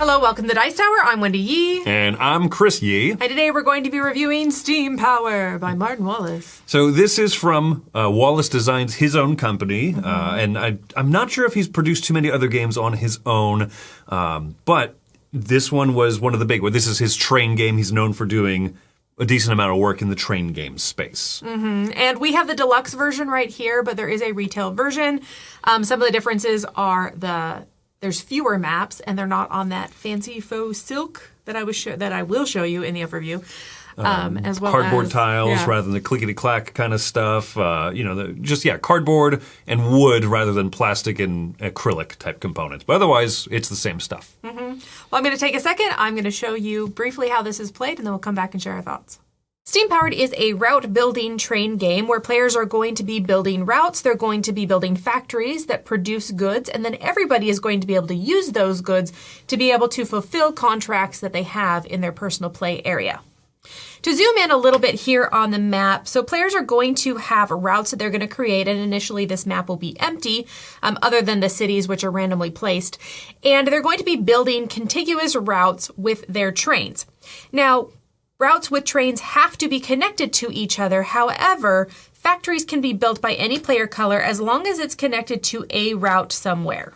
Hello, welcome to Dice Tower. I'm Wendy Yi. And I'm Chris Yi. And today we're going to be reviewing Steam Power by Martin Wallace. So this is from Wallace Designs, his own company. And I'm not sure if he's produced too many other games on his own. But this one was one of the big ones. This is his train game. He's known for doing a decent amount of work in the train game space. And we have the deluxe version right here, but there is a retail version. Some of the differences are there's fewer maps, and they're not on that fancy faux silk that I will show you in the overview. As well cardboard as tiles rather than the clickety-clack kind of stuff. Cardboard and wood rather than plastic and acrylic type components. But otherwise, it's the same stuff. Well, I'm going to take a second. I'm going to show you briefly how this is played, and then we'll come back and share our thoughts. Steam Powered is a route building train game where players are going to be building routes, they're going to be building factories that produce goods, and then everybody is going to be able to use those goods to be able to fulfill contracts that they have in their personal play area. To zoom in a little bit here on the map, so players are going to have routes that they're going to create, and initially this map will be empty, other than the cities which are randomly placed, and they're going to be building contiguous routes with their trains. Now, routes with trains have to be connected to each other. However, factories can be built by any player color as long as it's connected to a route somewhere.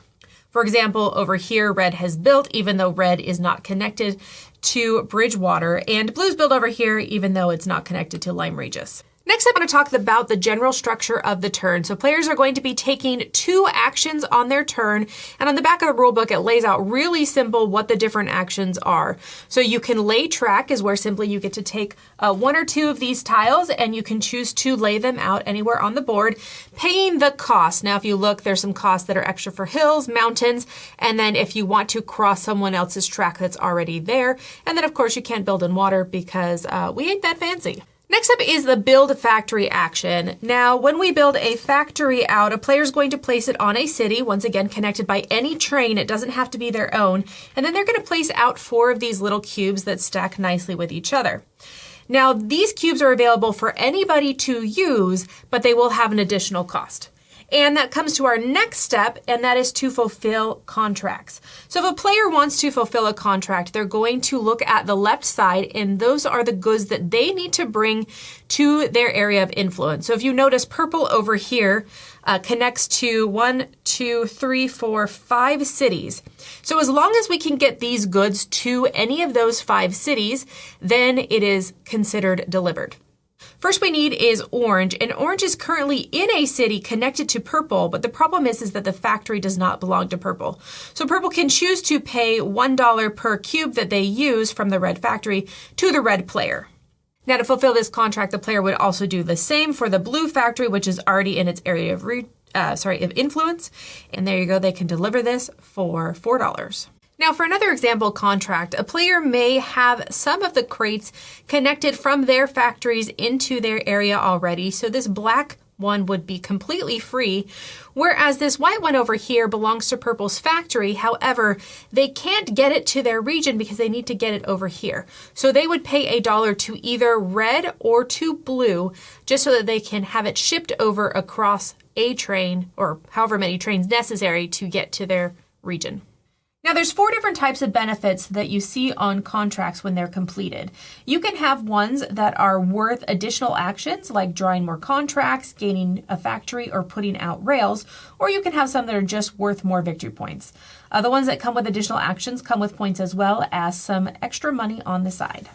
For example, over here, red has built, even though red is not connected to Bridgewater, and blue's built over here, even though it's not connected to Lyme Regis. Next, I'm going to talk about the general structure of the turn. So players are going to be taking 2 actions on their turn, and on the back of the rulebook, it lays out really simple what the different actions are. So you can lay track is where simply you get to take 1 or 2 of these tiles, and you can choose to lay them out anywhere on the board, paying the cost. Now, if you look, there's some costs that are extra for hills, mountains, and then if you want to cross someone else's track that's already there. And then, of course, you can't build in water because we ain't that fancy. Next up is the build factory action. Now, when we build a factory out, a player is going to place it on a city, once again connected by any train. It doesn't have to be their own. And then they're going to place out 4 of these little cubes that stack nicely with each other. Now, these cubes are available for anybody to use, but they will have an additional cost. And that comes to our next step, and that is to fulfill contracts. So if a player wants to fulfill a contract, they're going to look at the left side, and those are the goods that they need to bring to their area of influence. So if you notice, purple over here connects to 1, 2, 3, 4, 5 cities. So as long as we can get these goods to any of those 5 cities, then it is considered delivered. First we need is orange, and orange is currently in a city connected to purple, but the problem is that the factory does not belong to purple. So purple can choose to pay $1 per cube that they use from the red factory to the red player. Now to fulfill this contract, the player would also do the same for the blue factory, which is already in its area of influence. And there you go, they can deliver this for $4. Now, for another example contract, a player may have some of the crates connected from their factories into their area already. So this black one would be completely free, whereas this white one over here belongs to purple's factory. However, they can't get it to their region because they need to get it over here. So they would pay $1 to either red or to blue just so that they can have it shipped over across a train or however many trains necessary to get to their region. Now, there's 4 different types of benefits that you see on contracts when they're completed. You can have ones that are worth additional actions, like drawing more contracts, gaining a factory, or putting out rails, or you can have some that are just worth more victory points. The ones that come with additional actions come with points as well as some extra money on the side.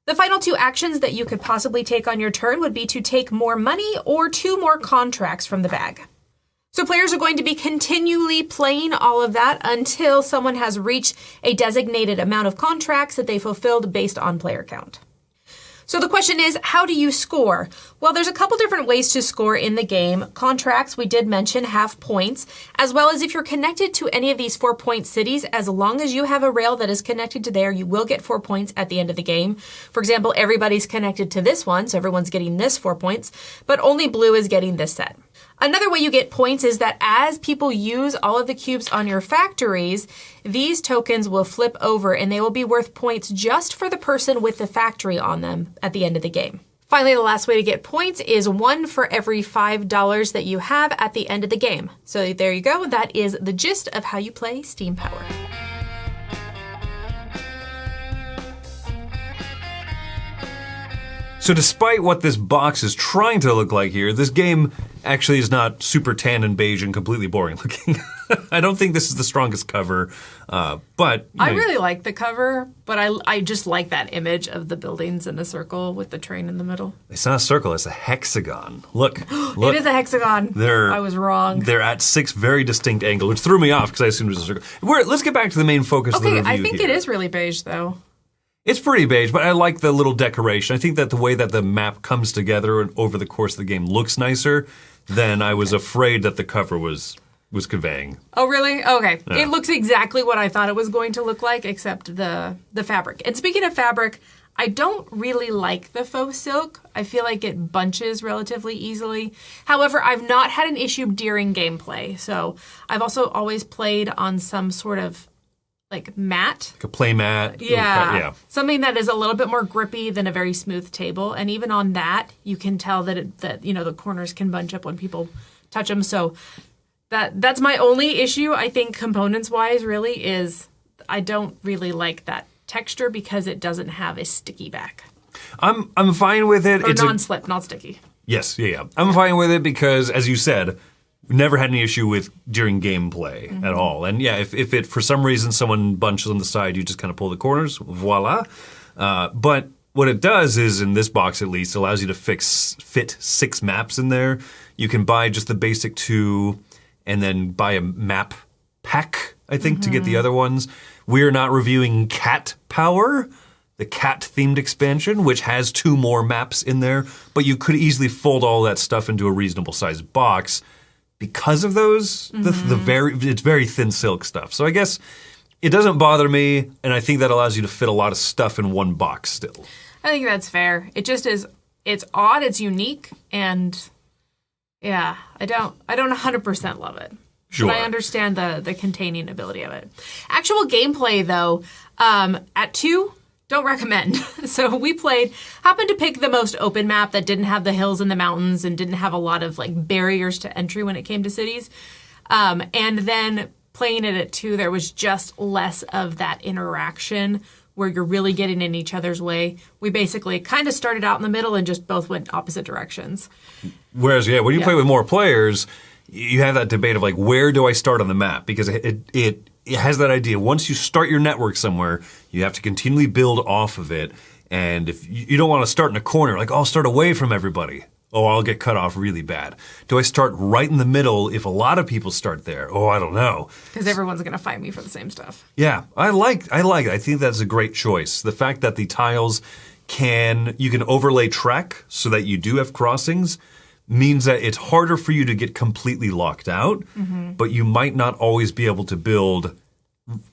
The final 2 actions that you could possibly take on your turn would be to take more money or 2 more contracts from the bag. So players are going to be continually playing all of that until someone has reached a designated amount of contracts that they fulfilled based on player count. So the question is, how do you score? Well, there's a couple different ways to score in the game. Contracts, we did mention, have points, as well as if you're connected to any of these 4-point cities, as long as you have a rail that is connected to there, you will get 4 points at the end of the game. For example, everybody's connected to this one, so everyone's getting this 4 points, but only blue is getting this set. Another way you get points is that as people use all of the cubes on your factories, these tokens will flip over and they will be worth points just for the person with the factory on them at the end of the game. Finally, the last way to get points is 1 for every $5 that you have at the end of the game. So there you go. That is the gist of how you play Steam Power. So despite what this box is trying to look like here, this game actually is not super tan and beige and completely boring looking. I don't think this is the strongest cover, but... I really like the cover, but I just like that image of the buildings in a circle with the train in the middle. It's not a circle, it's a hexagon. Look. Look. It is a hexagon. I was wrong. They're at 6 very distinct angles, which threw me off because I assumed it was a circle. Let's get back to the main focus of the review I think here. it is really beige, though. It's pretty beige, but I like the little decoration. I think that the way that the map comes together and over the course of the game looks nicer than I was afraid that the cover was conveying. Oh, really? Okay. Yeah. It looks exactly what I thought it was going to look like, except the fabric. And speaking of fabric, I don't really like the faux silk. I feel like it bunches relatively easily. However, I've not had an issue during gameplay. So I've also always played on some sort of like mat. Like a play mat. Yeah. Something that is a little bit more grippy than a very smooth table. And even on that, you can tell that the corners can bunch up when people touch them. So that's my only issue, I think, components-wise, really, is I don't really like that texture because it doesn't have a sticky back. I'm fine with it. Or non-slip, not sticky. Yes, yeah. I'm fine with it because, as you said, never had any issue with during gameplay at all. And yeah, if it for some reason someone bunches on the side, you just kind of pull the corners, voila. But what it does is, in this box at least, allows you to fit 6 maps in there. You can buy just the basic 2 and then buy a map pack, I think, to get the other ones. We're not reviewing Cat Power, the cat-themed expansion, which has 2 more maps in there, but you could easily fold all that stuff into a reasonable-sized box. Because of those, it's very thin silk stuff. So I guess it doesn't bother me, and I think that allows you to fit a lot of stuff in one box still. I think that's fair. It just is, it's odd, it's unique, and yeah, I don't 100% love it. Sure. But I understand the containing ability of it. Actual gameplay, though, at 2, don't recommend. So we happened to pick the most open map that didn't have the hills and the mountains and didn't have a lot of like barriers to entry when it came to cities. And then playing it at 2, there was just less of that interaction where you're really getting in each other's way. We basically kind of started out in the middle and just both went opposite directions. Whereas, when you play with more players, you have that debate of like, where do I start on the map? Because it has that idea. Once you start your network somewhere, you have to continually build off of it. And if you don't want to start in a corner, like, I'll start away from everybody. Oh, I'll get cut off really bad. Do I start right in the middle if a lot of people start there? Oh, I don't know. Because everyone's going to fight me for the same stuff. Yeah, I like it. I think that's a great choice. The fact that the tiles you can overlay track so that you do have crossings means that it's harder for you to get completely locked out, but you might not always be able to build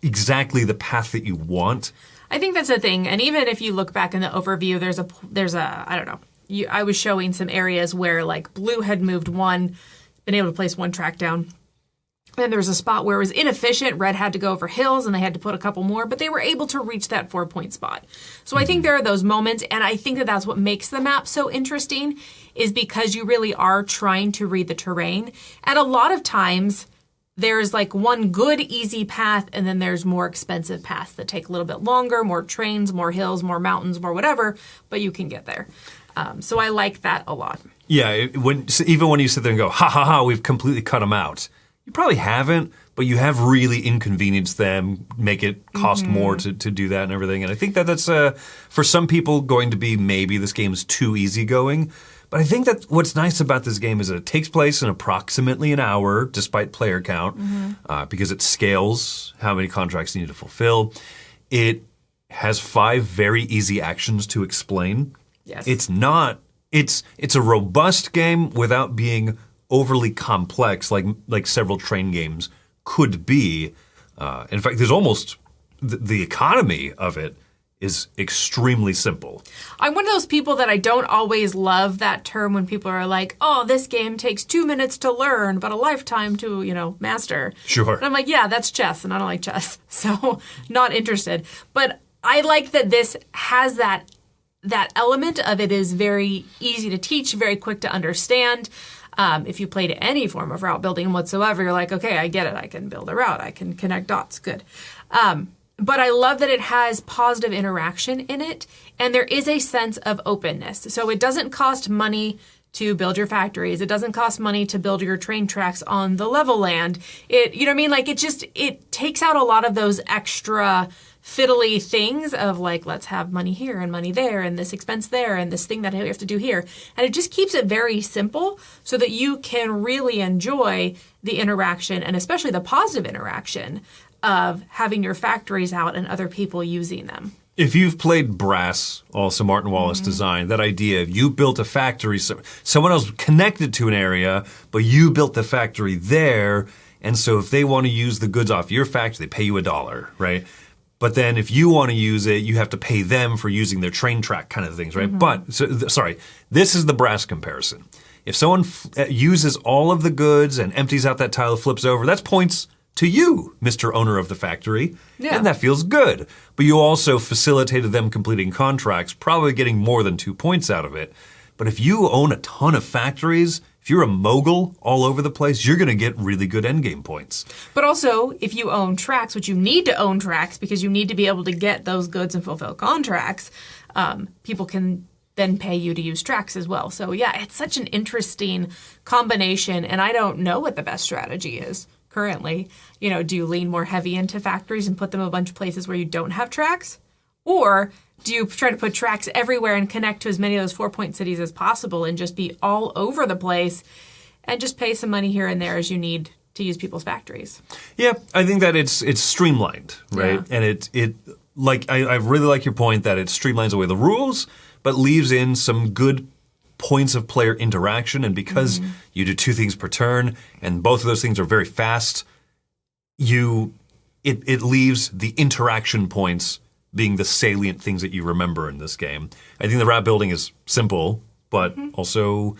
exactly the path that you want. I think that's the thing. And even if you look back in the overview, there's a I don't know. I was showing some areas where like blue had been able to place 1 track down. And there was a spot where it was inefficient. Red had to go over hills and they had to put a couple more, but they were able to reach that 4-point spot. So I think there are those moments, and I think that that's what makes the map so interesting, is because you really are trying to read the terrain. And a lot of times there's like one good, easy path, and then there's more expensive paths that take a little bit longer, more trains, more hills, more mountains, more whatever, but you can get there. So I like that a lot. Yeah, even when you sit there and go, ha ha ha, we've completely cut them out. You probably haven't, but you have really inconvenienced them, make it cost more to do that and everything. And I think that's, for some people, going to be maybe this game's too easygoing. But I think that what's nice about this game is that it takes place in approximately an hour, despite player count, because it scales how many contracts you need to fulfill. It has 5 very easy actions to explain. Yes. It's a robust game without being overly complex like several train games could be. In fact, there's almost the economy of it is extremely simple. I'm one of those people that I don't always love that term when people are like, oh, this game takes 2 minutes to learn, but a lifetime to, master. Sure. And I'm like, yeah, that's chess, and I don't like chess, so not interested. But I like that this has that element of it is very easy to teach, very quick to understand. If you played any form of route building whatsoever, you're like, okay, I get it. I can build a route. I can connect dots. Good. But I love that it has positive interaction in it, and there is a sense of openness. So it doesn't cost money to build your factories. It doesn't cost money to build your train tracks on the level land. You know what I mean? Like, it takes out a lot of those extra fiddly things of like, let's have money here and money there and this expense there and this thing that we have to do here. And it just keeps it very simple so that you can really enjoy the interaction, and especially the positive interaction of having your factories out and other people using them. If you've played Brass, also Martin Wallace design, that idea of you built a factory, so someone else connected to an area, but you built the factory there, and so if they want to use the goods off your factory, they pay you $1, right? But then if you want to use it, you have to pay them for using their train track kind of things, right? But, sorry, this is the Brass comparison. If someone uses all of the goods and empties out that tile, flips over, that's points to you, Mr. Owner of the factory, and that feels good. But you also facilitated them completing contracts, probably getting more than 2 points out of it. But if you own a ton of factories, if you're a mogul all over the place, you're going to get really good endgame points. But also, if you own tracks, which you need to own tracks because you need to be able to get those goods and fulfill contracts, people can then pay you to use tracks as well. So yeah, it's such an interesting combination, and I don't know what the best strategy is currently. You know, do you lean more heavy into factories and put them a bunch of places where you don't have tracks? Or do you try to put tracks everywhere and connect to as many of those 4-point cities as possible and just be all over the place and just pay some money here and there as you need to use people's factories? Yeah, I think that it's streamlined, right? Yeah. And I really like your point that it streamlines away the rules, but leaves in some good points of player interaction. And because you do 2 things per turn, and both of those things are very fast, it leaves the interaction points being the salient things that you remember in this game. I think the route building is simple, but also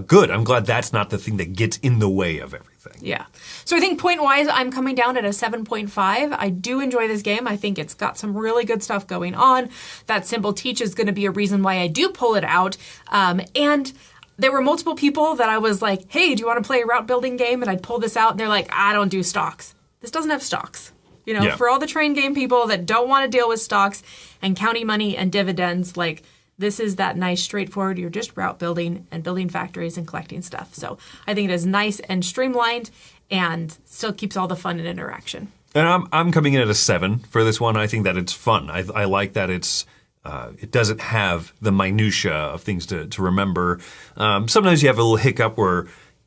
good. I'm glad that's not the thing that gets in the way of everything. Yeah. So I think point-wise, I'm coming down at a 7.5. I do enjoy this game. I think it's got some really good stuff going on. That simple teach is going to be a reason why I do pull it out. And there were multiple people that I was like, hey, do you want to play a route building game? And I'd pull this out, and they're like, I don't do stocks. This doesn't have stocks. You know, for all the train game people that don't want to deal with stocks and counting money and dividends, like, this is that nice, straightforward, you're just route building and building factories and collecting stuff. So I think it is nice and streamlined and still keeps all the fun and interaction. And I'm coming in at a 7 for this one. I think that it's fun. I like that it doesn't have the minutia of things to remember. Sometimes you have a little hiccup where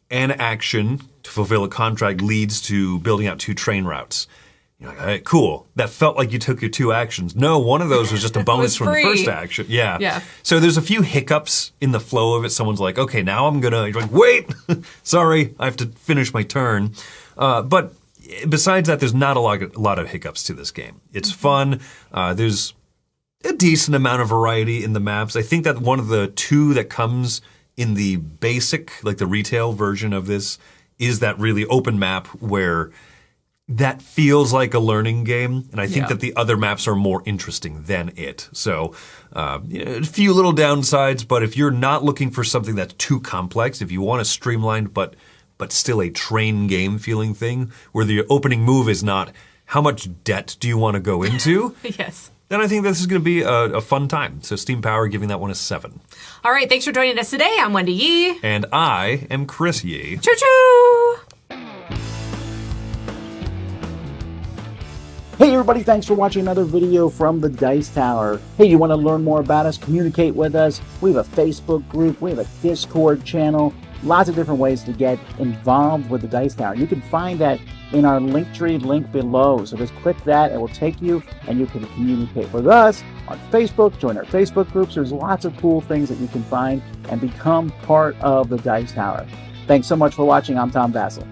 an action to fulfill a contract leads to building out 2 train routes. You're like, all right, cool. That felt like you took your 2 actions. No, one of those was just a bonus from the first action. Yeah. So there's a few hiccups in the flow of it. Someone's like, okay, now I'm gonna, you're like, wait, sorry, I have to finish my turn. But besides that, there's not a lot of hiccups to this game. It's fun. There's a decent amount of variety in the maps. I think that one of the 2 that comes in the basic, like the retail version of this, is that really open map where that feels like a learning game, and I think that the other maps are more interesting than it. So a few little downsides, but if you're not looking for something that's too complex, if you want a streamlined but still a train game feeling thing, where the opening move is not how much debt do you want to go into, then I think this is going to be a fun time. So Steam Power giving that one a 7. All right, thanks for joining us today. I'm Wendy Yi. And I am Chris Yi. Choo-choo! Hey everybody, thanks for watching another video from the Dice Tower. Hey, you want to learn more about us, communicate with us? We have a Facebook group, we have a Discord channel, lots of different ways to get involved with the Dice Tower. You can find that in our Linktree link below. So just click that, it will take you and you can communicate with us on Facebook, join our Facebook groups. There's lots of cool things that you can find and become part of the Dice Tower. Thanks so much for watching. I'm Tom Vassell.